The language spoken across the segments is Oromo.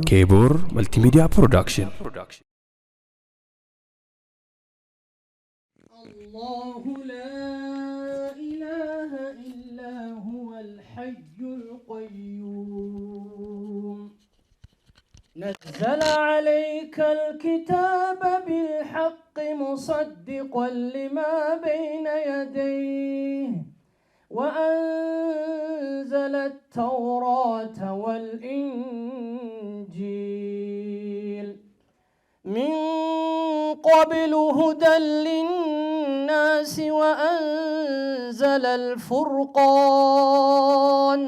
كيبور ملتي ميديا برودكشن. الله لا إله إلا هو الحي القيوم نزل عليك الكتاب بالحق مصدقا لما بين يديه وأنزل التوراة والإنجيل من قبل هدى للناس وأنزل الفرقان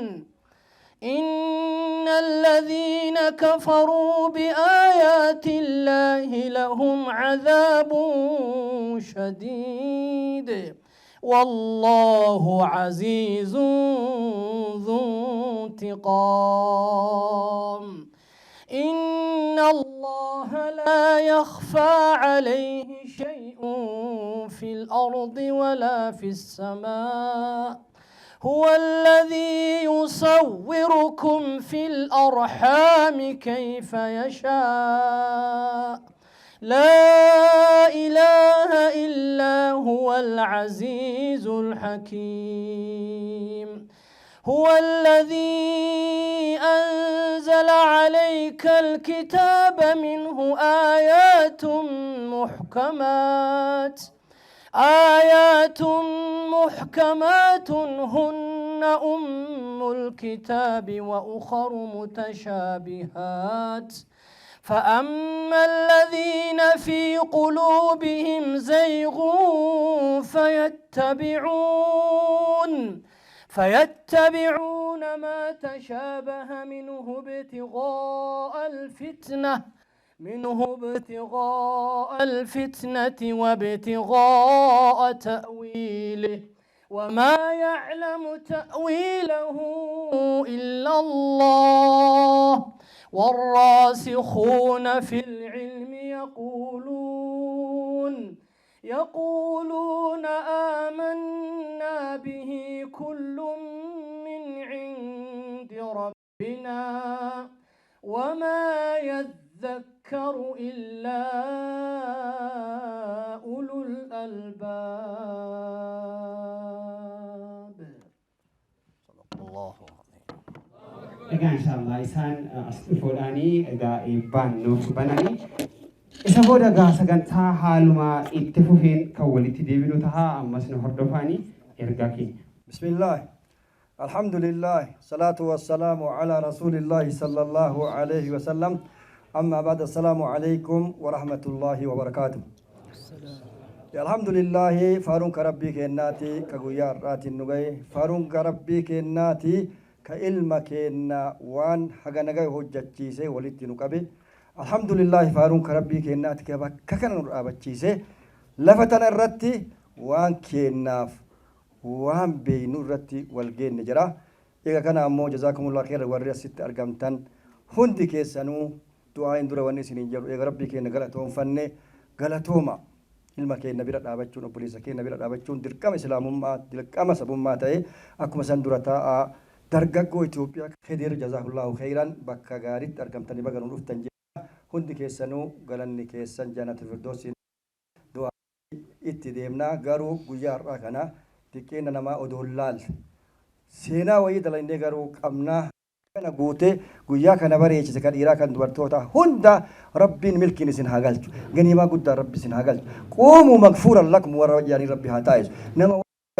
إن الذين كفروا بآيات الله لهم عذاب شديد والله عزيز ذو انتقام إن الله لا يخفى عليه شيء في الأرض ولا في السماء هو الذي يصوركم في الأرحام كيف يشاء لا إله إلا هو العزيز الحكيم هو الذي أنزل عليك الكتاب منه آيات محكمات هن أم الكتاب وأخر متشابهات فأما الذين في قلوبهم زيغ فيتبعون ما تشابه منه ابتغاء الفتنة وابتغاء تأويله وما يعلم تأويله إلا الله والراسخون في العلم يقولون آمنا به كل من عند ربنا وما يذكر إلا أولو الألباب صدق الله العظيم. إن شاء الله إنسان أستفوداني إذا إبان نوف بناني إسافود أجا سكنتها حالما إتفوهين كولي تديبلو تها أمس نهردفاني إرجاكي. بسم الله الحمد لله صلاة والسلام على رسول الله صلى الله عليه وسلم أما بعد السلام عليكم ورحمة الله وبركاته. الحمد لله فارون كربي كناتي كغويا راتي النغي فارون كربي كناتي كإلما كنا وان حاجة نجاي هجتشيسه ولدي نكبي الحمد لله فارون كربي كناتي كبا ككن نرابتشيسه لفتنا الرتي وان كناف وان بينو الرتي والجين نجرا إذا كان أمو جزاكم الله خير وريا ست أرقامتن هندي كيسانو دعاء دورا ونسين جرو إذا ربي كنا غلطهم فنّي غلطهما ilma keenya bira dhaabachuun obboleessa keenya bira dhaabachuun dirqama islaamummaa dirqama sabummaa ta'ee akkuma san dura taa'aa dargaggoo Itoophiyaa Khidir jazaahullahu khairan bakka gaariitti argamtanii baga nu dhuftan jedha hundi keessanuu galanni keessan jannatul firdoosiin du'aa itti deemnaa garuu guyyaa har'aa kana xiqqeena namaa odoo laal seenaa wayii dalagnee garuu qabnaa kana guute guyyaa kana bareechise kan dhiiraa kan dubartoota hunda rabbiin milkiin isin haa galchu ganiimaa guddaa rabbi isin haa galchu quumuu magfuuran lakum warra wajjaanii rabbi haa taa'isu nama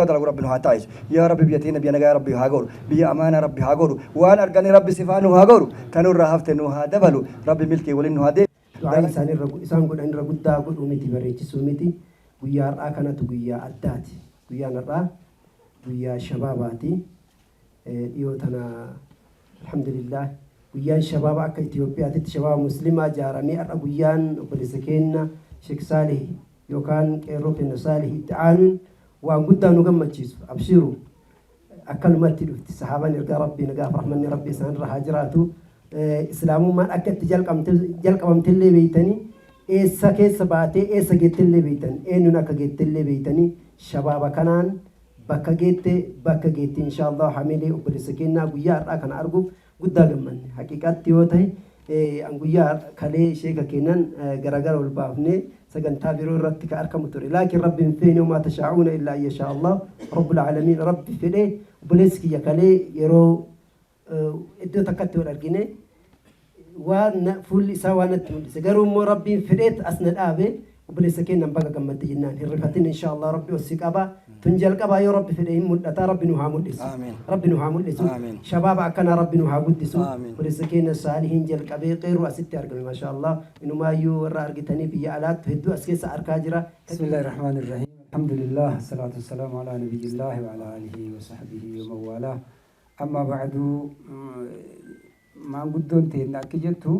dalagu rabbi haa taa'isu yaa rabbi biyya teenya biyya nagaa rabbi haa godhu biyya amaanaa rabbi haa godhu waan arganii rabbi sifaanu haa godhu tanurraa hafte nu haa dabalu rabbi milkii waliin nu haa deebisu. Isaan godhan irra guddaa godhuu miti bareechisuu miti guyyaa har'aa kanatu guyyaa addaati guyyaan har'aa guyyaa shabaabaati dhiyoo tana alhamdulillah guyyaan shabaaba akka Itoophiyaatti shabaaba muslimaa jaaramee har'a guyyaan obboleessa keenya Sheek Saalih yookaan qeerroo keenya Saalih itti aanuun waan guddaa nu gammachiisu abshiru akkanumatti dhufti sahaabaan ergaa rabbii nagaaf rahmanni rabbii isaan irra haa jiraatu islaamummaan akka itti jalqabamtillee beeytanii eessa keessa baatee eessa geettillee beeytan eenyuun akka geettillee beeytanii shabaaba kanaan bakka geette inshallah hamilee obboleessa keenyaa guyyaa har'aa kana arguuf guddaa gammanne haqiiqatti yoo ta'e an guyyaa kalee sheeka kennan garagara ol baafne sagantaa biroo irratti ka argamu ture laakiin rabbiin feene وما تشاءون إلا أن يشاء الله رب العالمين ربي fedhe obboleessi kiyya kalee yeroo iddoo takkatti wal argine waan fuulli isaa waan natti mul'ise garuu immoo rabbiin fedheet as na dhaabe obboleessa kennan baga gammadde jennaan hirrifatin insha Allah rabbi ossi qaba tun jalqaba yoo rabbi fedhe hin mul'ata rabbi nu haa mul'isu rabbi nu haa mul'isu shabaaba akkana rabbi nu haa guddisu obboleessa kennan saalihiin jalqabee qeerru asitti argame masha Allah inumaayyuu warra argitanii biyya alaatti hedduu as keessa argaa jira bismillahir rahmanir rahim alhamdulillah salatu wassalamu ala nabiyillah wa ala alihi wa sahbihi wa mawala amma ba'du maanguddoon ta'e akka jettu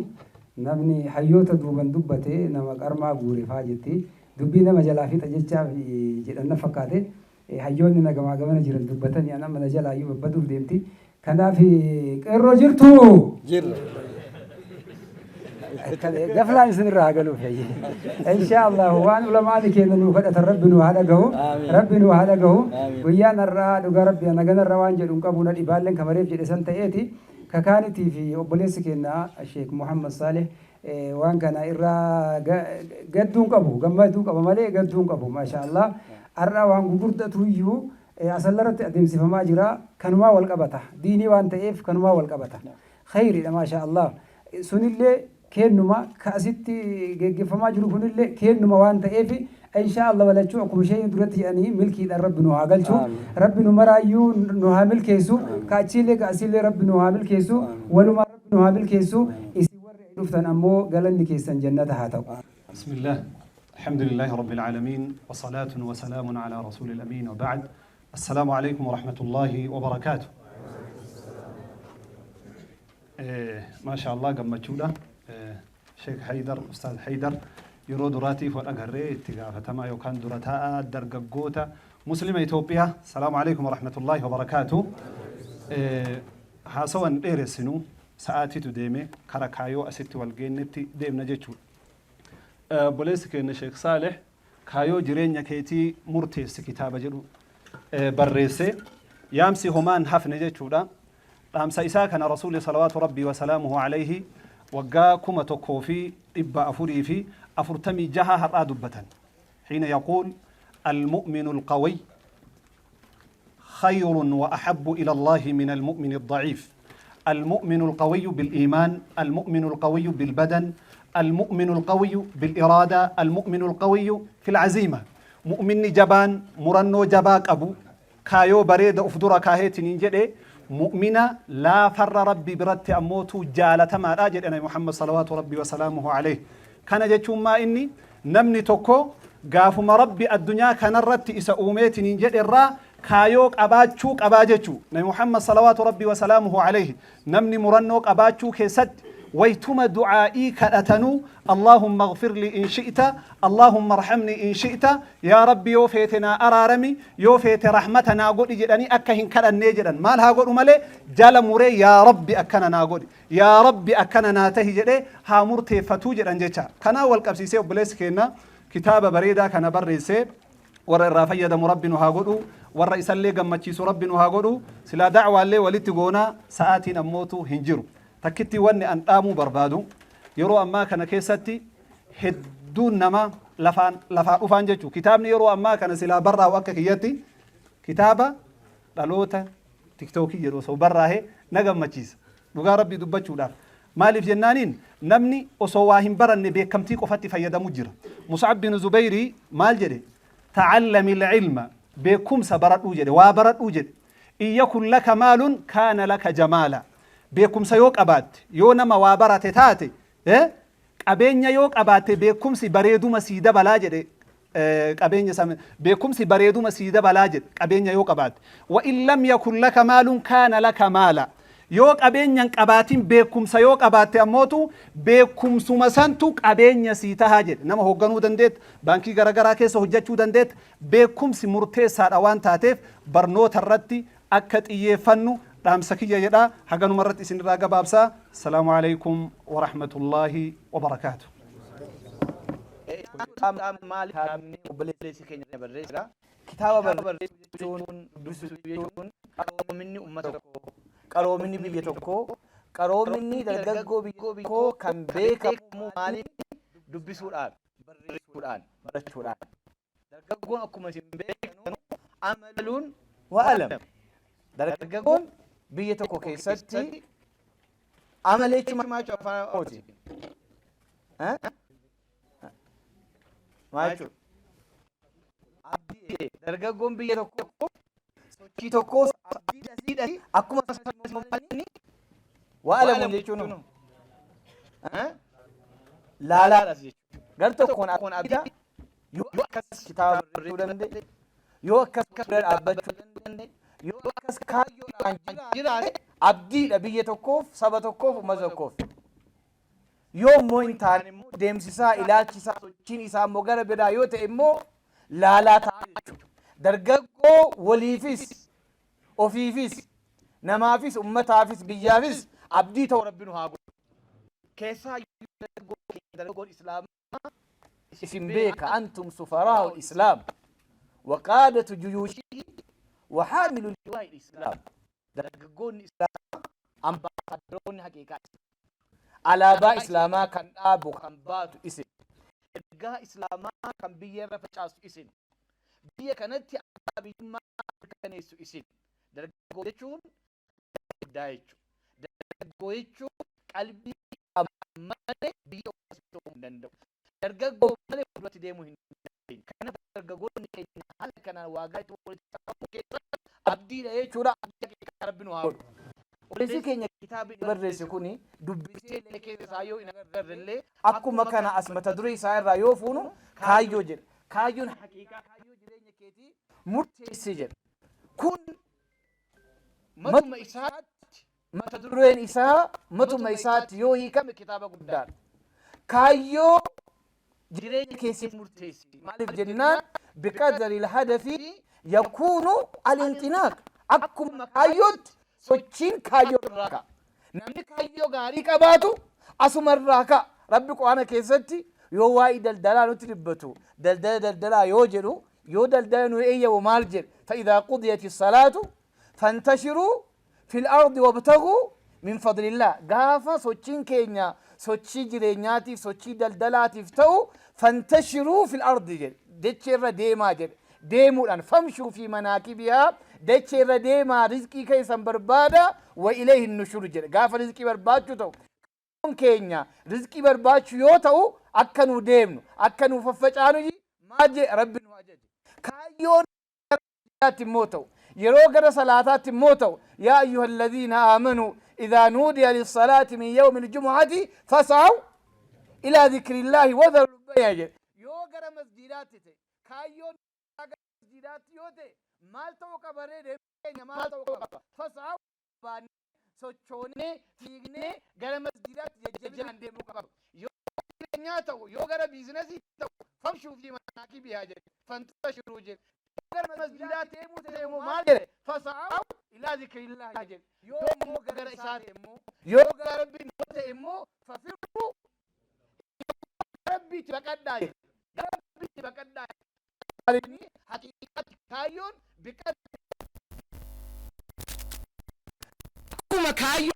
namni hayyoota duuban dubbate nama qarmaa guure faa jetti dubbii nama jalaa fixa jechaaf jedhanna fakkaate hayyoonni nagamaa gamana jiran dubbatanii ana mana jalaa iyyuu babbaduuf deemti kanaaf qeerroo jirtu jirra gaflaan isinirraa galuuf insha Allah waan ulamaani keenya nuu kadhatan rabbi nuu haa dhagahu guyyaan har'aa dhugaa rabbi naganarra waan jedhu qabu na dhibaalleen kamareef jedhe san ta'eeti ككانتي في أبوليس كنا الشيخ محمد صالح وان كان إرا قدون قبو قمتون قبو مالي قدون قبو ما شاء الله أرى وان قردة تويو أسلرت أدم سفا ماجرا كانوا والقبطة ديني وان تأيف كانوا والقبطة خيري ما شاء الله سن اللي كينما كأستي جف ماجرو كن اللي كينما وان تأيف إن شاء الله ولا تشوف كل شيء درت يعني ملكي در رب نوها قال شو رب نمر أيو نوها ملكيسو كأشيله كأشيله رب نوها ملكيسو ولما رب نوها ملكيسو يسوي رفتنا أمو قال إنك يسن جنة هاتو بسم الله الحمد لله رب العالمين وصلاة وسلام على رسول الأمين وبعد السلام عليكم ورحمة الله وبركاته ما شاء الله قم مجودة شيخ حيدر أستاذ حيدر yeroo duraatiif wal agarree itti gaafatamaa yookaan dura taa'aa dargaggoota muslima Itoophiyaa salaamu alaykum warahmatullahi wabarakaatu haasawan dheeressinu sa'aatiitu deeme kara kaayoo asitti wal geennetti deemna jechuudha boleessi keenya Sheekh Saaleh kaayoo jireenya keetii murteessi kitaaba jedhu barreesse yaamsi homaan hafne jechuudha dhaamsa isaa kana rasuulli salawaatu rabbii wa salaamuhu alayhi waggaa 1,400 fi أفرتمي جها هراد بتن حين يقول المؤمن القوي خير وأحب إلى الله من المؤمن الضعيف المؤمن القوي بالإيمان المؤمن القوي بالبدن المؤمن القوي بالإرادة المؤمن القوي في العزيمة مؤمن جبان مرنو جباك أبو كايو بريد أفدر كاهيت نينجدي مؤمنة لا فر ربي برت أموت جالة ما راجل أنا محمد صلوات ربي وسلامه عليه كان جتشون ما إني نمني توكو قافما ربي الدنيا كان الرت إسا أوميت نينجد الرا كايوك أباتشوك أباجتشو نبي محمد صلوات ربي وسلامه عليه نمني مرنوك أباتشوك سد ويتم دعائي كأتنو اللهم اغفر لي إن شئت اللهم ارحمني إن شئت يا ربي يوفيتنا أرارمي يوفيت رحمتنا قد جدني أكهن كلا نيجدا ما لها قد أمالي جال موري يا ربي أكننا قد يا ربي أكننا تهجدي ها مرتي فتوجد أنجيشا كان أول كبسيسي وبليس كينا كتاب بريدا كان بريسي ورى الرافية مربنا هاقودو ورى إسالي قمتشيس ربنا هاقودو سلا دعوة اللي ولتقونا ساعتين أموتو هنجرو تكتي واني أن آمو بربادو يرو أما كان كيستي هدون نما لفا أفان جيشو كتابني يرو أما كان سلا برا وأكا كياتي كتابة لالوتا تكتوكي يرو سو برا هي نقم مجيس لغا ربي دبتشو دار مالف جنانين نمني أصواهم برن بيكمتيك وفتي فيدا مجرى مصعب بن زبيري مال جدي تعلم العلم بكم سبرت أوجد وابرت أوجد إن يكن لك مال كان لك جمالا بكم سيوك أبات يونما وابرت تاتي قبين يوك أبات بكم سبريدو مسيدة بلاجد قبين يسمى بكم سبريدو مسيدة بلاجد قبين يوك أبات وإن لم يكن لك مال كان لك مالا يوك أبين ينقباتين بكم سيوك أبات أموتو بكم سمسانتو أبين يسيتا هاجد نما هوغانو دندت بانكي غرغرا كيسو هجاچو دندت بكم سمرتي ساروان تاتيف برنوت الرتي أكت إيه فنو دام سكية يدا حقانو مرت إسن راقا بابسا السلام عليكم ورحمة الله وبركاته كتاب بريسون دوسون قالوا مني أمتكو قالوا مني بيتكو Qaroomni dargaggoo biyyoo kan beekamu maaliif dubbisuudhaan, barreessuudhaan, barachuudhaan. Dargaggoon akkuma isin beektan amaluun wa'alam. Dargaggoon biyya tokko keessatti amaleechi maachuu afaan ooti. Maachuu. Abdii dargaggoon biyya tokko sochii tokkos abdiidha akkuma maallini wa'alamu jechuun laalaadhas jechuudha. Gar tokkoon abdiidha yoo akkas kitaaba barreessuu danda'e, yoo akkas bira dhaabbachuu danda'e, yoo akkas kaayyoodhaan jiraate abdiidha biyya tokkoof, saba tokkoof, uummata tokkoof. Yoo immoo hin taane immoo deemsisaa, ilaalchisaa, sochiin isaa immoo gara biraa yoo ta'e immoo laalaa ta'a jechuudha. Dargaggoo waliifis, ofiifis, namaafis, ummataafis, biyyaafis abdii ta'u Rabbi nu haa godhu. Keessaa dargaggoon Islaamaa isin beeka antum sufaraa'u Islaam waqaadatu juyuushii وحامل لواء الإسلام درجون الإسلام أمبادرون حقيقة على با إسلاما كان أبو كان باتو إسم درجا إسلاما كان بيه رفعاس إسم بيه كانت أبي ما كان يسوع إسم درجو يشون دايشو درجو يشون قلبي أمانة بيه وسطهم دندو درجو ماله بدوتي ديمو هندين كان درجو نكين هل كان واقعي تقول abdiidha jechuudha. Abdii Rabbi nu haa godhu. Obboleessi keenya kitaabni barreesse kuni dubbisee illee keessa isaa yoo hin agarre illee akkuma kana as mata duree isaa irraa yoo fuunu kaayyoo jedha. Kaayyoon haqiiqaa kaayyoo jireenya keetii murteessee jedha. Kun matuma isaatti mata dureen isaa matuma isaatti yoo hiikame kitaaba guddaadha. Kaayyoo jireenya keessatti murteessi. Maaliif jennaan biqadari hadafi يكون الانطلاق أكم كايوت سوتشين كايو راكا نمني كايو غاري كباتو أسمر راكا ربك وانا كيستي يو واي دلدلا نتربتو دلدلا يوجلو يو دلدلا نوئية ومالجل فإذا قضيت الصلاة فانتشروا في الأرض وابتغوا من فضل الله غافا سوتشين كينيا سوتشي جرينياتي سوتشي دلدلاتي فتو فانتشروا في الأرض جل دتشير ديما جل ديمو أن فمشوا في مناكبها دتشير ديما رزقي كيسان بربادا وإليه النشور جل غاف رزقي برباد تو كينيا رزقي برباد يوتو أكنو ديمنو أكنو ففجانو جي ما جي رب واجد كايون موتو يروغر صلاتات موتو يا أيها الذين آمنوا إذا نودي للصلاة من يوم الجمعة فاسعوا إلى ذكر الله وذروا البيع يوغر مسجدات كايون مسجدات يوتي مال توقع بريد مال توقع فاسعوا بان سوچوني فيغني غر مسجدات يججان ديمو قبر يوغر بيزنسي فمشوا في مناكبها فانتشروا جل يوغر مسجدات تيمو مال فاسعوا إلى ذكر الله جل يوم غر إسات إمو يوغر ربي نوت إمو ففروا ربي تبقى ربي تبقى حقيقة كايون بكت كما كايون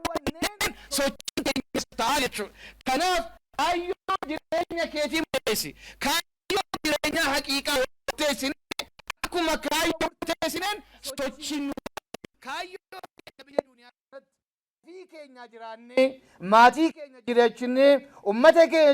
ونين سوتشي يستعالج كناف كايون جرينيا كيتي ميسي كايون جرينيا حقيقة تيسين كما كايون تيسين سوتشي كايون بيا دنيا في كينيا جراني ماتي كينيا جريتشني أمتي كينيا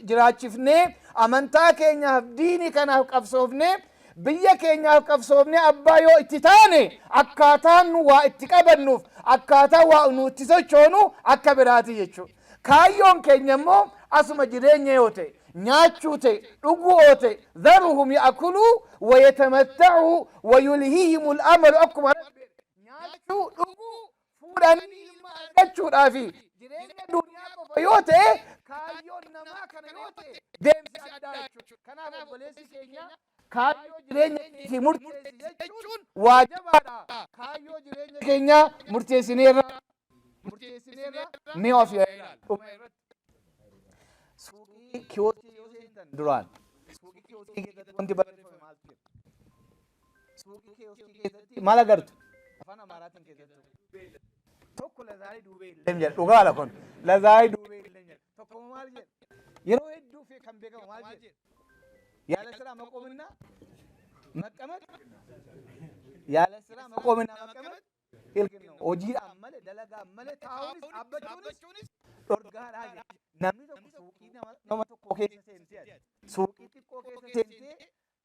جراتشفني أمانتا كينيا ديني كنا قفصوفني بيا كينيا قفصوفني أبايو اتتاني أكاتان واتقابنوف أكاتا ونوتسوچونو أكبراتي يچو كايون كينيا مو أسما جرينيا يوتي نياتشوتي رقووتي ذرهم يأكلوا ويتمتعوا ويلهيهم الأمل أكبر نياتشو رقو فوراني jechuudhaafi jireenya duniyaa qofa yoo ta'e kaayyoon namaa kana yoo ta'e deemsi addaa jechuudha. Kanaaf obboleessi keenya kaayyoo jireenya keenya murteessi jechuun waajibaadha. Kaayyoo jireenya keenya murteessineerra mee of ilaalu. Suuqii kiyootii yoo seentan duraan suuqii kiyootii keessatti wanti barreeffame maaltu jira? Suuqii kiyootii keessatti maal agartu? Afaan Amaaraatiin keessatti tokko lazaarii duubee illee jedha dhugaa lakkoon lazaarii duubee illee jedha tokko maal jedha yeroo hedduu fi kan beekamu maal jedha yaala siraa maqoominaa መቀመጥ ያለ ስራ መቆምና መቀመጥ ilkin ነው hojiidhaan malee dalagaan malee taa'uunis dhaabbachuunis dhorgaadhaa jechuudha. Namni tokko suuqii nama tokko keessa seentee suuqii xiqqoo keessa seentee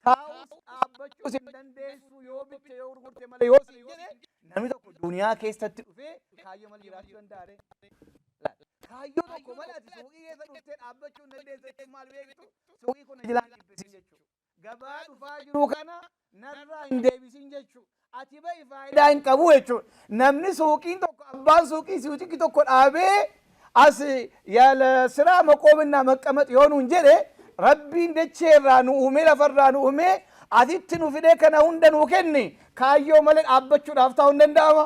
taa'uus dhaabbachuus hin dandeessu yoo bitte yoo gurgurte malee yoo siin jedhe namni tokko duniyaa keessatti dhufee kaayyoo malee jiraachuu danda'a. Kaayyoo tokko malee ati suuqii keessa dhuftee dhaabbachuu hin dandeessu maal beektu suuqii kun jilaan dhibbisiin jechuudha. Gabaa dhufaa jiru kana narraa hin deebisin jechuudha. Ati ba'i faayidaa hin qabu jechuudha. Namni suuqiin tokko abbaan suuqii suuqii tokko dhaabee as yaala siraa maqoominaa maqamat yoo nuun jedhe rabbiin dacheerraa nu uume lafarraa nu uume atitti nu fidee kana hunda nuu kenne kaayyoo malee dhaabbachuudhaaf ta'uu hin danda'ama.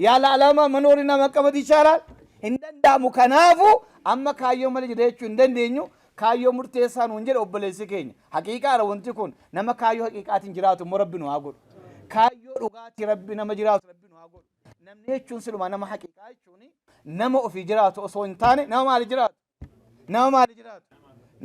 Yaala alama manoorina maqamat ይቻላል hin danda'amu. Kanaafu amma kaayyoo malee jiraachuu hin dandeenyu. Kaayyoo murteessaa nuun jedhe obboleessi keenya haqiiqaadha wanti kun nama kaayyoo haqiiqaatiin jiraatu immoo rabbi nu haa godhu. Kaayyoo dhugaatii rabbi nama jiraatu rabbi nu haa godhu. Namni jechuun siluma nama haqiiqaa jechuun nama ofii jiraatu osoo hin taane nama maali jiraatu? Nama maali jiraatu?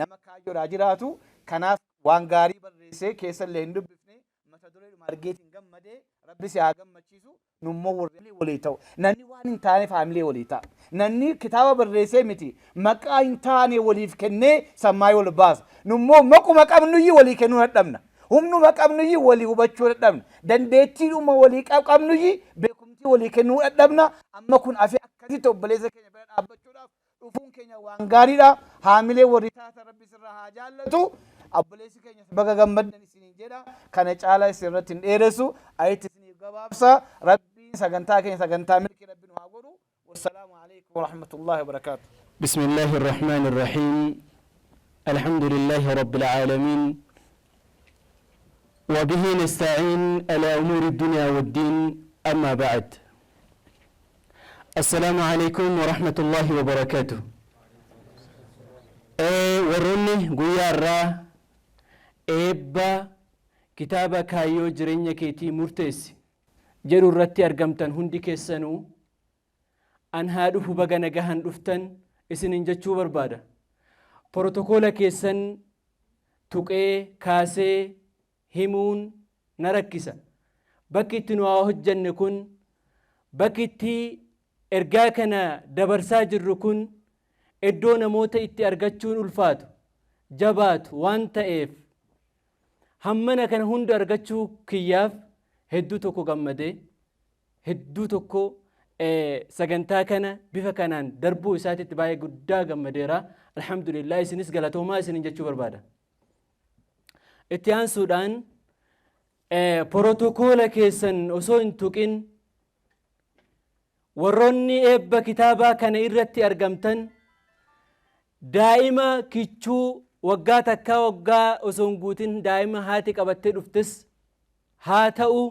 Nama kaayyoodhaa jiraatu. Kanaaf waan gaarii barreessee keessallee hin dubbifne mata dureedhuma argeetiin gammadee rabbi si haa gammachiisu nummoo warreen walii ta'u. Namni waan hin taane faamilee walii ta'a. Namni kitaaba barreessee miti maqaa hin taane waliif kennee sammaayii wal baasa. Nummoo maquma qabnuyyii walii kennuu dadhabna. Humnuma qabnuyyii walii hubachuu dadhabna. Dandeettiidhuma walii qabnuyyii beekumtii walii kennuu dadhabna. Amma kun afee akkasitti obboleessa keenya bira dhaabbachuudhaaf dhufuun keenya waan gaariidha. Haamilee warri taata rabbi sirraa haa jaallatu. Obboleessi keenya baga gammaddan isiniin jedha. Kana caalaa isinirratti hin dheeressu. Ayitti isiniif gabaabsa. Rabbiin sagantaa keenya sagantaa milkii rabbi nu haa godhu. والسلام عليكم ورحمة الله وبركاته. بسم الله الرحمن الرحيم. الحمد لله رب العالمين وبه نستعين على أمور الدنيا والدين. أما بعد السلام عليكم ورحمة الله وبركاته. وروني قيارة إبا كتابة كايو جرينيا كيتي مرتس جرو رتي أرقمتن هندي كيسانو an haa dhufu baga nagahan dhuftan isinin jechuu barbaada. Protokoola keessan tuqee kaasee himuun na rakkisa. Bakki itti nu haa hojjanne kun bakki itti ergaa kana dabarsaa jirru kun iddoo namoota itti argachuun ulfaatu jabaatu waan ta'eef hammana kana hunda argachuu kiyyaaf hedduu tokko gammadee hedduu tokko sagantaa kana bifa kanaan darbuu isaatitti baay'ee guddaa gammadeera. Alhamdulillah isinis galatoomaa isinin jechuu barbaada. Itti aansuudhaan protokoola keessan osoo hin tuqin warroonni eebba kitaabaa kana irratti argamtan daa'ima kichuu waggaa takkaa waggaa osoo hin guutin daa'ima haati qabattee dhuftes haa ta'u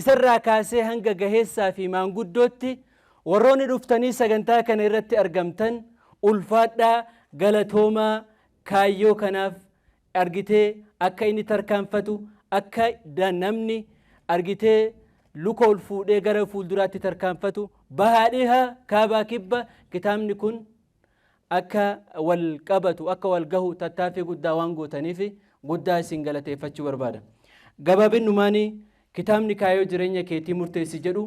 isarraa kaasee hanga gaheessaa fi maanguddootti warroonni dhuftanii sagantaa kana irratti argamtan ulfaadhaa galatoomaa kaayyoo kanaaf argitee akka inni tarkaanfatu akka namni argitee luka ol fuudhee gara fuulduraatti tarkaanfatu bahaadhiha kaabaa kibba kitaabni kun akka wal qabatu akka wal gahu tattaaffii guddaa waan gootaniif guddaa isin galateeffachuu barbaada. Gabaabinnumaanii kitaabni kaayyoo jireenya keetii murteessi jedhu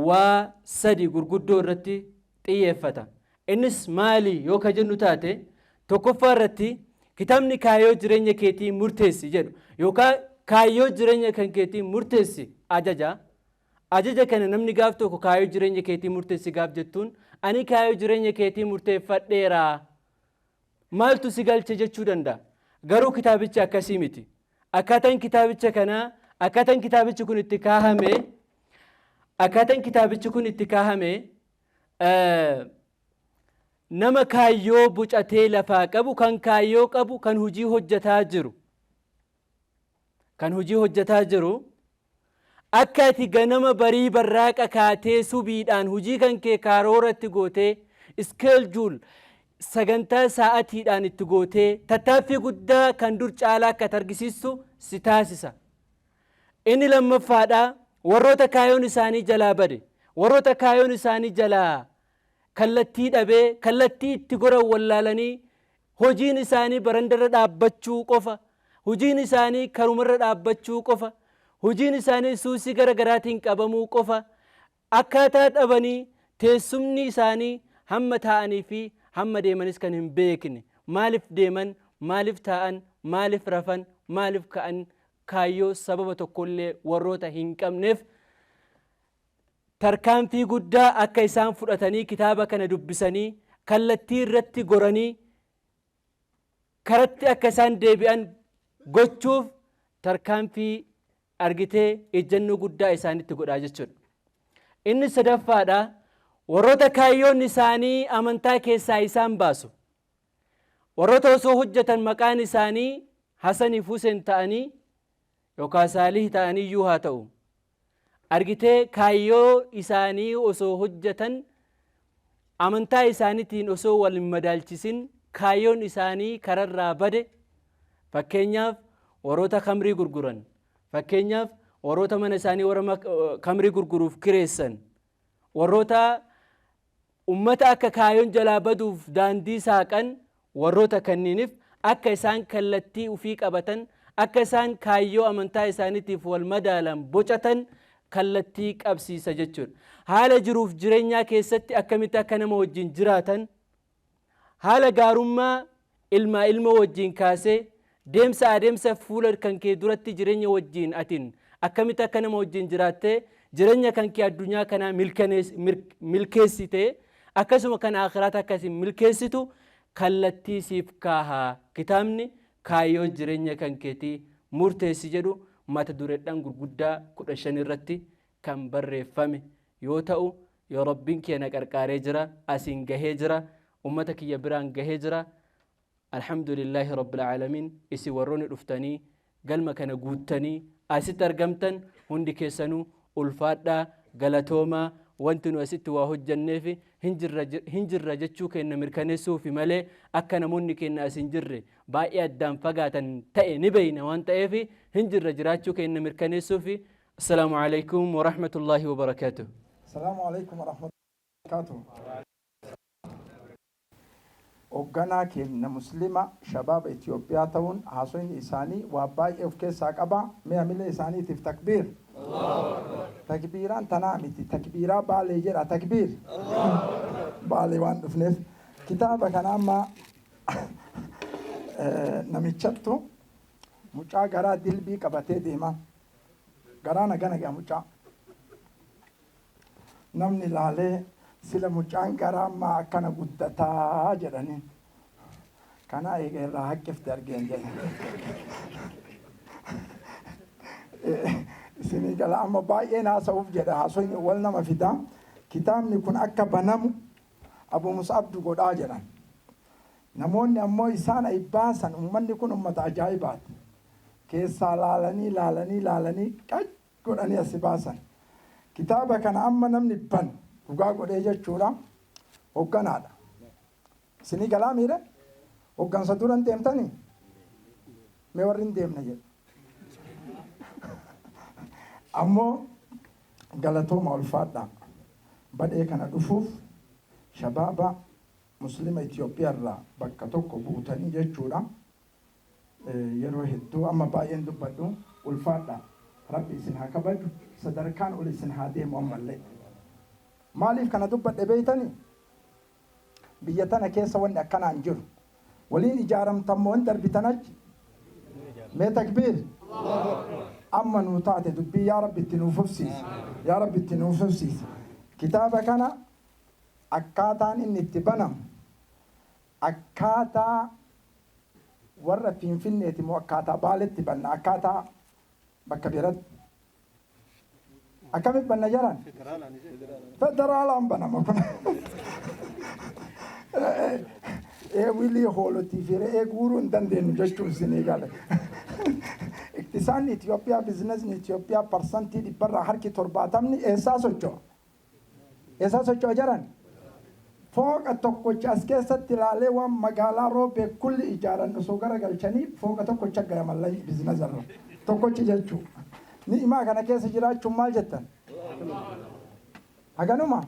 waa sadi gurguddoo irratti xiyyeeffata. Innis maali yoo ka jennu taate tokkoffaa irratti kitaabni kaayyoo jireenya keetii murteessi jedhu yookaan kaayyoo jireenya kan keetii murteessi ajaja kana namni gaaf tokko kaayyoo jireenya keetii murteessi gaaf jettuun ani kaayyoo jireenya keetii murteeffadheera maaltu si galche jechuu danda'a. Garuu kitaabichi akkasii miti. Akkaataan kitaabicha kanaa akkaataan kitaabichi kun itti kaahame nama kaayyoo bucatee lafaa qabu kan kaayyoo qabu kan hojii hojjetaa jiru akka ati ganama barii barraaqa kaatee subiidhaan hojii kan kee karooratti gootee iskeeljuul sagantaa sa'atiidhaan itti gootee tattaaffii guddaa kan dur caalaa akka argisiistu si taasisa. Inni lammaffaadha warroota kaayyoon isaanii jalaa bade warroota kaayoon isaanii jalaa kallattii dhabee kallattii itti goran wallaalanii hojiin isaanii barandarra dhaabbachuu qofa, hojiin isaanii karumarra dhaabbachuu qofa, hojiin isaanii suusii gara garaatiin qabamuu qofa, akkaataa dhabanii teessumni isaanii hamma taa'anii fi hamma deemanis kan hin beekne, maaliif deeman, maaliif taa'an, maaliif rafan, maaliif ka'an, kaayyoo sababa tokkollee warroota hin qabneef tarkaanfii guddaa akka isaan fudhatanii kitaaba kana dubbisanii kallattii irratti goranii karatti akka isaan deebi'an gochuuf tarkaanfii argitee ejjennoo guddaa isaanitti godhaa jechuudha. Inni sadaffaadha, warroota kaayyoon isaanii amantaa keessaa isaan baasu, warroota osoo hojjetan maqaan isaanii Hasaniif Huseen ta'anii yookaan Saalih ta'anii iyyuu haa ta'u, argitee kaayyoo isaanii osoo hojjetan amantaa isaaniitiin osoo wal hin madaalchisin kaayyoon isaanii kararraa bade, fakkeenyaaf warroota kamrii gurguran, fakkeenyaaf warroota mana isaanii warra kamrii gurguruuf kireessan, warroota ummata akka kaayyoon jalaa baduuf daandii saaqan, warroota kanniiniif akka isaan kallattii ufii qabatan, akka isaan kaayyoo amantaa isaaniitiif wal madaalan bocatan kallattii qabsiisa jechuudha. Haala jiruuf jireenyaa keessatti akkamitti akka nama wajjin jiraatan, haala gaarummaa ilmaa ilma wajjin kaasee deemsa adeemsa fuula kan kee duratti jireenya wajjin atin akkamitti akka nama wajjin jiraattee jireenya kan kee addunyaa kanaa milkeessite akkasuma kan akhiraat akkasiin milkeessitu kallattii siif kaahaa. Kitaabni kaayyoo jireenya kan keetii murteessi jedhu mata dureedhaan gurguddaa 15 irratti kan barreeffame yoo ta'u, yoo rabbiin kee na qarqaaree jira, asiin gahee jira, ummata kiyya biraan gahee jira. Alhamdulillahi rabbil aalamiin. Isin warroonni dhuftanii galma kana guuttanii asitti argamtan hundi keessanuu ulfaadhaa, galatoomaa. Wanti nu asitti waa hojjanneef hin jirra jechuu keenya mirkaneessuufi malee akka namoonni keenya as hin jirre baay'ee addaan fagaatan ta'e ni beeyna waan ta'eef hin jirra jiraachuu keenya mirkaneessuufi. Assalaamu alaykum wa rahmatullahi wa barakaatuh. Assalaamu alaykum wa rahmatullahi wa barakaatuh. Hoogganaa keenya muslima shabaaba Itoophiyaa ta'uun haasofni isaanii waa baay'ee of keessaa qaba. Mi'a miila isaaniitiif takbiir. Takbiiraan tanaa miti, takbiiraa baalee jedha, takbiir baalee waan dhufneef kitaaba kana amma namichattu mucaa garaa dilbii qabatee deema. Garaa naga mucaa namni laalee sila mucaan garaa ammaa akkana guddataa jedhanii kana eega irraa haqqifte argeen jedhe. Isinii gala amma baay'een haasa'uuf jedha, haasofni wal nama fida. Kitaabni kun akka banamu Abu Mus'abdu godhaa jedhan. Namoonni ammoo isaan ibbaasan, ummanni kun ummata ajaa'ibaati. Keessaa laalanii qac godhanii asi baasan. Kitaaba kana amma namni ban dhugaa godhee jechuudha hoogganaadha. Isinii galaa miire hooggansa duran deemtanii mee warri hin deemne jedhu. Ammoo galatooma ulfaadha badhee kana dhufuuf shabaaba muslima Itoophiyaa irraa bakka tokko buutanii jechuudha. Yeroo hedduu amma baay'een dubbadhu ulfaadha. Rabbi isin haa kabaju, sadarkaan ol isin haa deemu ammallee. Maaliif kana dubbadhe beeytanii? Biyya tana keessa wanni akkanaan jiru. Waliin ijaaramtammoo hin darbitan achi. Mee takbiir. Amma nuu taate dubbii yaa Rabbi itti nuuf fufsiisi. Yaa Rabbi itti nuuf fufsiisi. Kitaaba kana akkaataan inni itti banamu akkaataa warra Finfinneeti moo akkaataa Baaleetti banna, akkaataa bakka biratti akkamitti banna jaran federaalaan banama kun wilii hoolotii fi re'ee guuruu hin dandeenyu jechuun isinii gale. Iktisaanni Itoophiyaa, bizinesni Itoophiyaa parsantii 100 harki 70 eessaa socho'a? Eessaa socho'a jaran? Fooqa tokkocha as keessatti ilaalee waan magaalaa roobee kulli ijaaran osoo garagalchanii fooqa tokkocha gaya mallay bizinesarra tokkochi jechuu. Ni'imaa kana keessa jiraachuun maal jettan? haganuma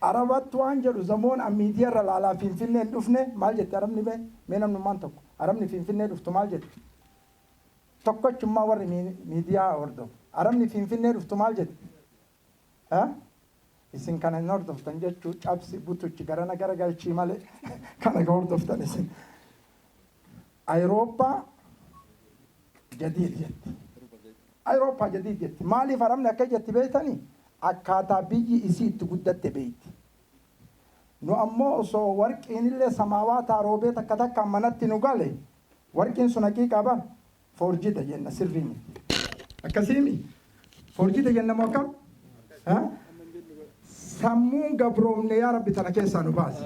arabat waan jedhu zamoon ammiidiyarra laalaa finfinneen dhufne maal jette arabni bee mee namnummaan tokko arabni finfinnee dhuftu maal jette tokkochummaa warri miidiyaa hordofu arabni finfinnee dhuftu maal jette isin kana hin hordoftan jechuu cabsi butuchi garana gara galchii malee kana hordoftan isin Awurooppaa jadiid jetti Awurooppaa jadiid jetti maaliif arabni akka jetti beektanii akkaataa biyyi isii itti guddatte beekti nu ammoo osoo warqiin illee samaawaata roobee takka takka manatti nu gale warqiin sun haqiiqaa ban forjida jenna sirrii miti akkasiimi forjida jenna moo akkam sammuun gabroomne yaa rabbi tana keessaa nu baasi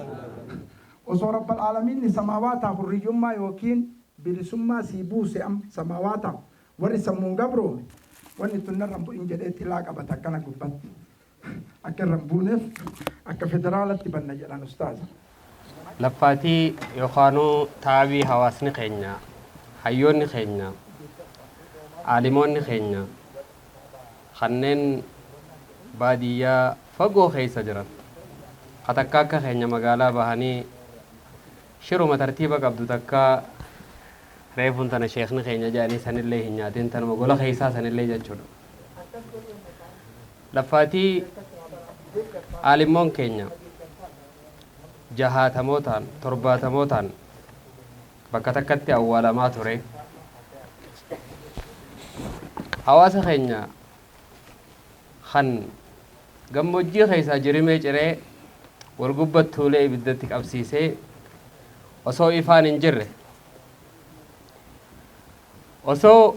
osoo rabbal aalamiin samaawaataaf hurriyyummaa yookiin bilisummaa sii buuse am samaawaataaf warri sammuun gabroome wanni tunnarran bu'in jedheetti laa qabata akkana gubbatti akka irran buuneef akka federaalatti banna jedhan ustaaza. Laffaatii yookaanuu taabii hawaasni keenya hayyoonni keenya aalimoonni keenya kanneen baadiyyaa fagoo keessa jiran katakka akka keenya magaalaa bahanii shiruma tartiiba qabdu takka reefuun tana sheekni keenya jedhanii sanillee hin nyaatin tanuma gola keessaa sanillee jechuudha. Laffaatii aalimoon keenya jahaatamootaan torbaatamootaan bakka takkatti awwaalamaa ture. Hawaasa keenya kan gammoojjii keessaa jirimee ciree wal gubbattuulee ibiddatti qabsiisee osoo ifaan hin jirre osoo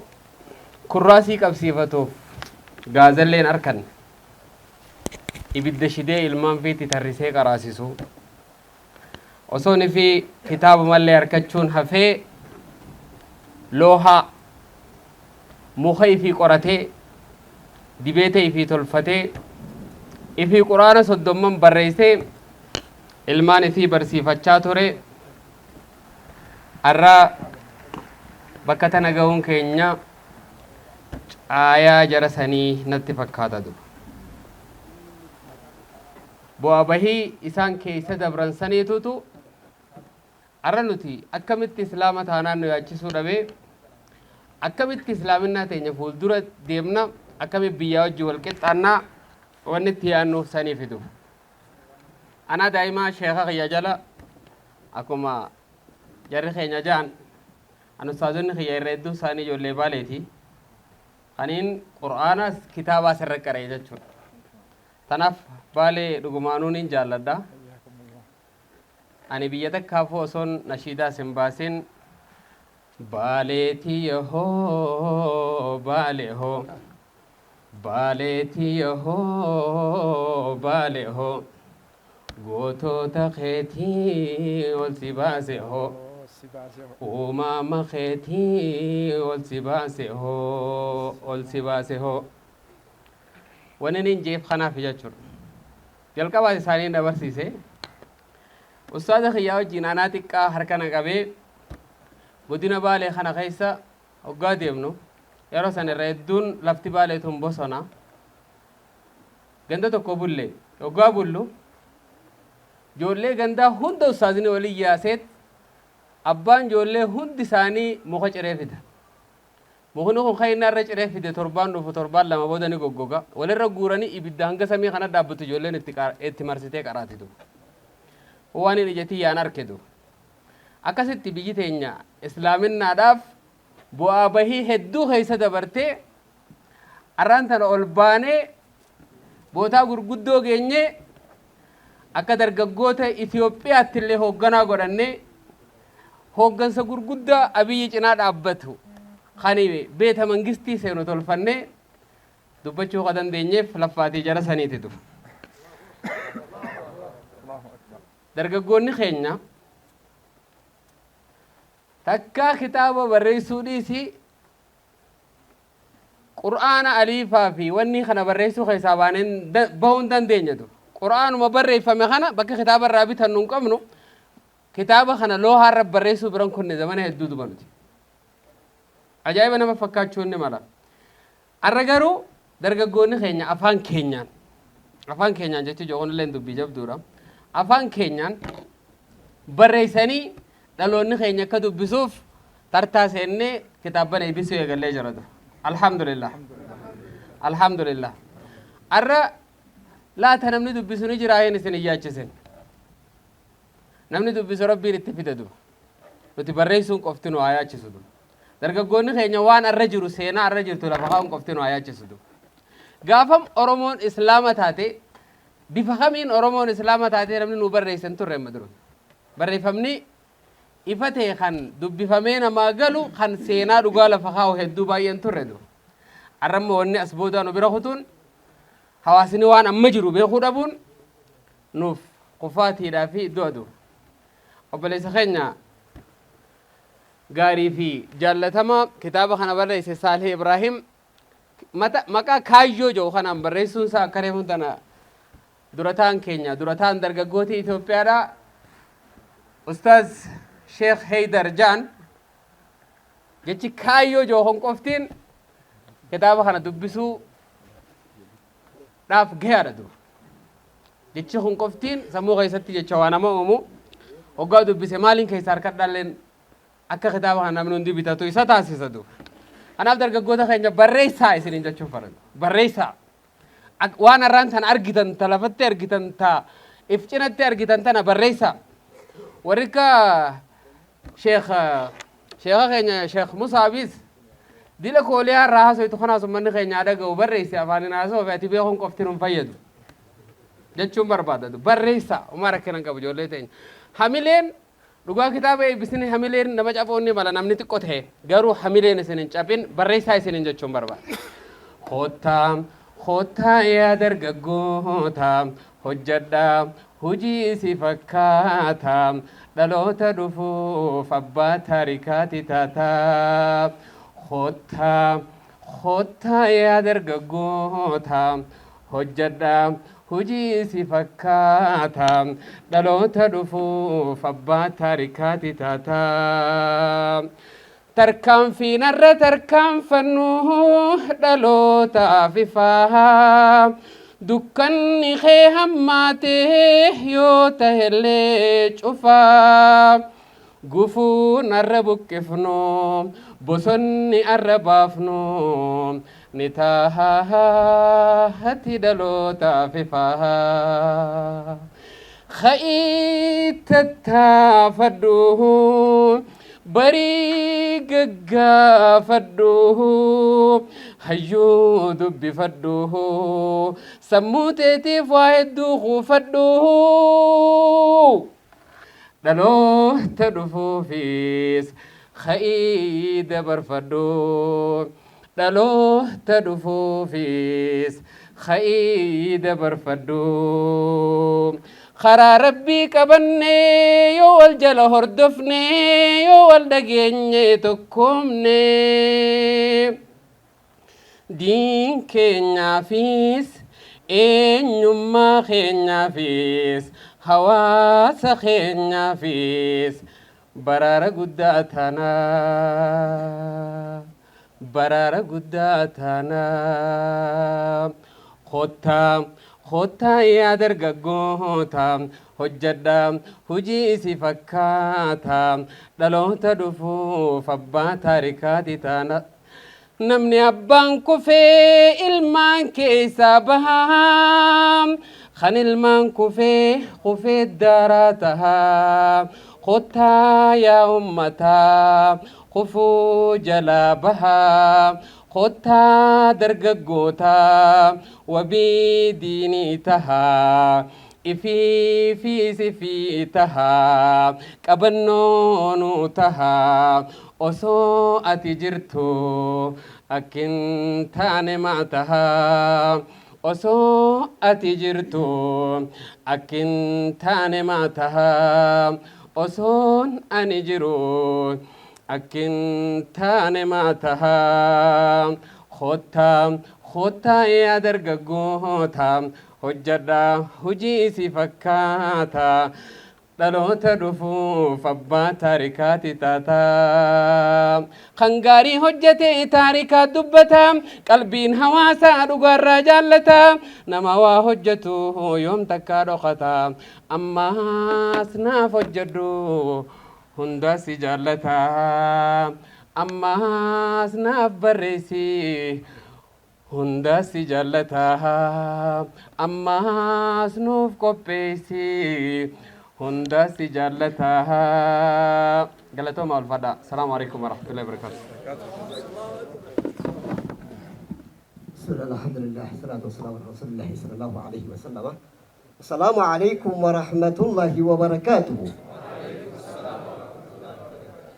kurraasii qabsiifatuuf gaazalleen arkan ibidda shidee ilmaan fiitti tarrisee qaraasisu osoo nifi kitaaba mallee harkachuun hafee loohaa muka ifii qoratee dibeete ifii tolfatee ifii quraana soddomman barreessee ilmaan ifii barsiifachaa ture. Arraa bakka tana gahuun keenya caayaa jara sanii natti fakkaata dur. Bu'aa bahii isaan keessa dabran saniitutu arra nuti akkamitti islaama taanaan nu yaachisuu dhabee akkamitti islaaminaa teenya fuuldura deemna akkamitti biyyaa wajji wal qixxaannaa wanni itti yaannuuf sanii fidu. Ana daa'imaa sheeka kiyya jala akkuma jarri keenya jaan an ustaazonni kiyya irra hedduu isaanii ijoollee baaleeti kaniin qur'aana kitaabaa sirra qaree jechuudha. Tanaaf baalee dhugumaanuun hin jaalladha. Ani biyya takkaafuu osoon nashiidaa sin baasin baaleetii yahoo baale hoo baaleetii yahoo baale hoo gootota keetii ol si baase hoo uumama keetii ol si baase hoo ol si baase hoo wanni nin jeef kanaaf jechuudha. Jalqabaa isaanii dabarsiise ustaaza kiyyaa wajjin anaa xiqqaa harkana qabee godina baalee kana keessa hoggaa deemnu yeroo san irra hedduun lafti baalee tun bosona ganda tokko bulle hoggaa bullu ijoollee gandaa hunda ustaazni waliin yaaseet abbaan ijoollee hundi isaanii muka ciree fida. Mukni kun kayyinaa irra ciree fide torbaan dhufu torbaan lama booda ni goggoga walirra guuranii ibidda hanga samii kana dhaabbatu ijoolleen itti marsitee qaraatitu. Waan inni jetii yaan arkitu. Akkasitti biyyi teenya islaaminaadhaaf bu'aa bahii hedduu keessa dabartee arraan tana ol baanee bootaa gurguddoo geenyee akka dargaggoota Itoophiyaatti illee hoogganaa godhannee hooggansa gurguddaa abiyyi cinaa dhaabbatu kani beeta mangistii seenu tolfannee dubbachuu ka dandeenyeef laffaatii jara saniititu. Dargaggoonni keenya takkaa kitaaba barreessuu dhiisii qur'aana aliifaa fi wanni kana barreessuu keessaa baaneen bahuu hin dandeenyetu. Qur'aanuma barreeffame kana bakka kitaaba irraa bitannu hin qabnu kitaaba kana loohaarra barreessuu biran kunne zamana hedduu dubanuti. Ajaa'iba nama fakkaachuu inni mala. Arra garuu dargaggoonni keenya afaan keenyaan jechuun jokoon illee dubbii jabduudha afaan keenyaan barreessanii dhaloonni keenya akka dubbisuuf tartaa seennee kitaabban eebbisuu eegallee jiratu alhamdulillah arra laata namni dubbisu ni jira hin isin iyyaachisen namni dubbisu rabbiin itti fidadu nuti barreessuun qofti nu ayaachisu dargaggoonni keenya waan arra jiru seenaa arra jirtu lafa kaa'uun qofti nu ayaachisu gaafam oromoon islaama taate bifa kamiin oromoon islaama taate namni nu barreessan turre madru barreeffamni ifa ta'e kan dubbifamee namaa galu kan seenaa dhugaa lafa kaa'u hedduu baay'een turre arramma wanni as booda nu bira kutuun hawaasni waan amma jiru beekuu dhabuun nuuf qufaatiidhaa fi du'a obboleessa keenya gaarii fi jaallatama kitaaba kana barreesse Saalih Ibraahim maqaa kaayyoo jedhu kanaan barreessuun isaa akka reefuun tana durataan keenya durataan dargaggoota Itoophiyaadha Ustaaz Sheekh Haydar Jaan jechi kaayyoo jedhu honqoftiin kitaaba kana dubbisuu dhaaf gahaadha jechi honqoftiin sammuu keessatti jecha waa nama uumu hoggaa dubbise maaliin keessa harkadhaalleen akka kitaaba kana namni hundi bitatu isa taasisa kanaaf dargaggoota keenya barreessaa isiniin jechuun faradu barreessaa waan arraan tan argitan ta lafatti argitan ta if cinatti argitan tana barreessaa warri ka sheekha keenya sheekh Musaabis dila kooliyaa irraa haasoftu kanaas ummanni keenya dhaga'u barreessi afaanin haasoo ati beekuun qofti nun fayyadu jechuun barbaadatu barreessaa uma rakkinan qabu ijoollee teenya hamileen dhugaa kitaaba eebbisni hamileen nama cafoonni mala namni xiqqoo ta'e garuu hamileen isinin cabin barreessaa isinin jechuun barbaada Khottaa yaa dargaggoota hojjedhaa hujii si fakkaata dhaloota dhufuuf abbaa taarikaati taata Khottaa yaa dargaggoota hojjedhaa hujii si fakkaata dhaloota dhufuuf abbaa taarikaati taata tarkaanfiin irra tarkaanfannu dhalootaaf ifaa dukkanni kee hammaatee yoo ta'ellee cufaa gufuun arra buqqifnu bosonni arra baafnu ni taahati dhalootaaf ifaa kha'ii tattaafadhu barii gaggaafadhu hayyuu dubbifadhu sammuu teetiif waa hedduu kuufadhu dhaloota dhufuufis kha'ii dabarfadhu dhaloota dhufuufis kha'ii dabarfadhu karaa rabbii qabannee yoo wal jala hordofnee yoo wal dhageenye tokkoomne diin keenyaafis eenyummaa keenyaafis hawaasa keenyaafis baraara guddaa taana Khottaa yaa dargaggoota hojjedhaa hujii si fakkaata dhaloota dhufuuf abbaa taarikaati taana namni abbaan kufee ilmaan keessaa bahaa kan ilmaan kufee daaraa tahaa Khottaa yaa ummataa kufuu jalaa bahaa Khottaa dargaggoota wabii diinii tahaa ifii tahaa qabannoonu tahaa osoo ati jirtu akkin taane maa tahaa osoo ati jirtu akkin taane maa tahaa osoon ani jiru akkin taane maa tahaa Khottaa yaa dargaggoota hojjedhaa hujii si fakkaata dhaloota dhufuuf abbaa taarikaati taata kan gaarii hojjete taarikaa dubbata qalbiin hawaasaa dhugaarraa jaallata nama waa hojjetu yoom takkaa dhokata ammaas naaf hojjedhu hundaa si jaallata ammaas naaf barreessi hundaa si jaallata ammaas nuuf qopheessi hundaa si jaallata galatooma ulfaadha. Assalaamu alaikum warahmatullahi wabarakatuh. بسم الله الحمد لله الصلاة والسلام على رسول الله صلى الله عليه وسلم. السلام عليكم ورحمة الله وبركاته.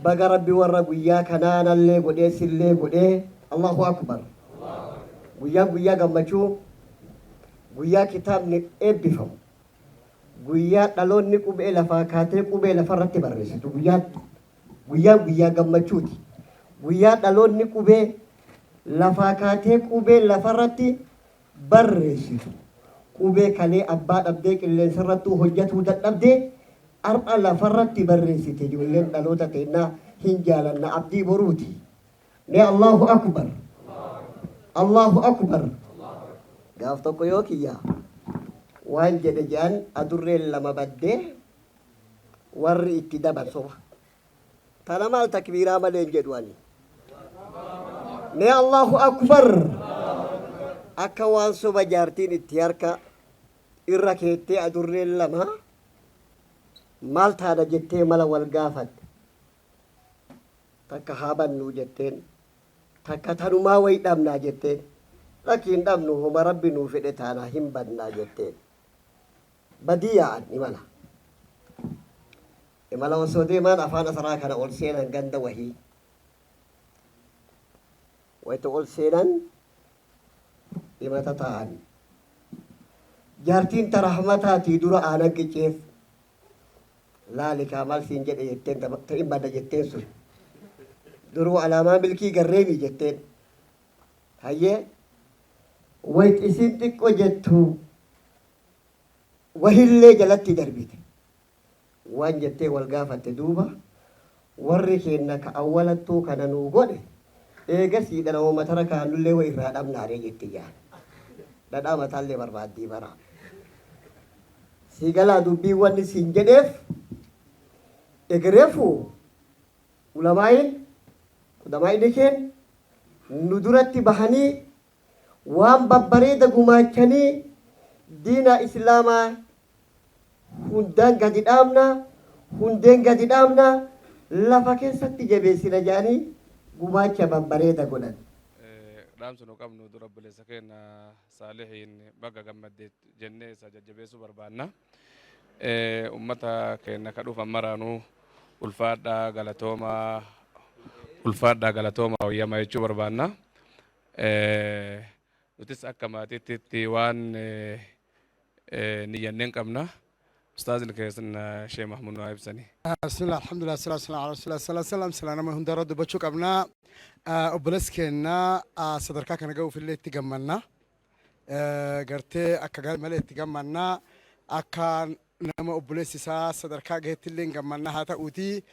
بقى ربي ورق وياك أنا اللي قدي سلي قدي الله أكبر. وياك قمتشو وياك كتاب نبيفهم. وياك دلون نكوب إلى فاكاتي كوب إلى فرت بريس. وياك قمتشوتي. وياك دلون نكوب لفاكاتي كوب إلى فرت بريس. كوب كلي أباد أبديك اللي سرتو هجته تبدي أربع لفرت بريس تجولين دلوتا تينا هنجالنا أبدي بروتي. يا الله أكبر. الله أكبر. قافتكو يوكي يا وان جدجان أدرين لما بدي وري اتدابا صبح تنمال تكبيرا ملين جدواني يا الله أكبر أكوان صبح جارتين اتياركا إركيتي أدرين لما مالت هذا جتين ملا والقافت تكهابا نو جتين تكتنو ما ويدامنا جتين لكن دمنو هم ربي نو فدتانا هم بدنا جتين بديعا إمالا وسودي ما أفانا سراكنا أول سينا غند وهي ويتقول سينا إما تتعاني جارتين ترحمتها تدور آنا كيف لا لكامل سنجد جتين تإما دا جتين سل درو على ما ملكي قريبي جتين هيا ويت إسنتك وجدتو وهي جلتي دربيت وان جتي والقافة دوبا ورك إنك أولا تو كان نوغوني إيجا سيدنا وما ترك أن اللي ويفراد أمنا ريجتي جان لدى ما تالي برباد دي برا سيقلا دوبي واني سنجدف إقرفو علمائن قدمائن ديكين ندرتي بحاني وان ببريد قماچني دين إسلاما hundaan gadi dhaabna hundeen gadi dhaabna lafa keessatti jabeessina jedhanii gumaacha babbareeda godhan. Dhaamsa nu qabnu dura buleessa keenya saalihiin baga gammadde jennee isa jajjabeessuu barbaanna. Ummata keenya ka dhufan maraanuu ulfaadhaa galatoomaa wayyamaa jechuu barbaanna. Nutis akka maatiitti waan niyyanneen qabna. أستاذ الكيسن شيخ محمود نائب سني. بسم الله الحمد لله والصلاة والسلام على رسول الله صلى الله عليه وسلم. سلام من هندرة دبتشوك أبناء أبلسكنا صدركا كنا جو في الليل تجمعنا. قرتي أكجال ملء تجمعنا أكان نما أبلسيسا صدركا جهت اللي جمعنا هذا أودي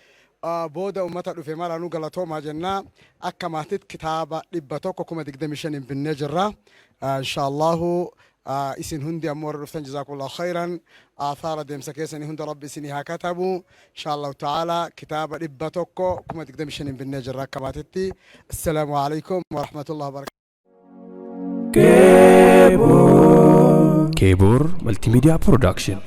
بودا ومتى في مرة نقلتهم مع جنة أكماتت كتاب لبتوك وكم تقدمشين بالنجرة إن شاء الله. إسن هندي أمور رفتن جزاكم الله خيرا آثار دم سكيسني هند ربي سنها كتبوا إن شاء الله تعالى كتاب ربتوكو كما تقدمشن بالنجر ركباتتي. السلام عليكم ورحمة الله وبركاته. كيبور ملتي ميديا برودكشن.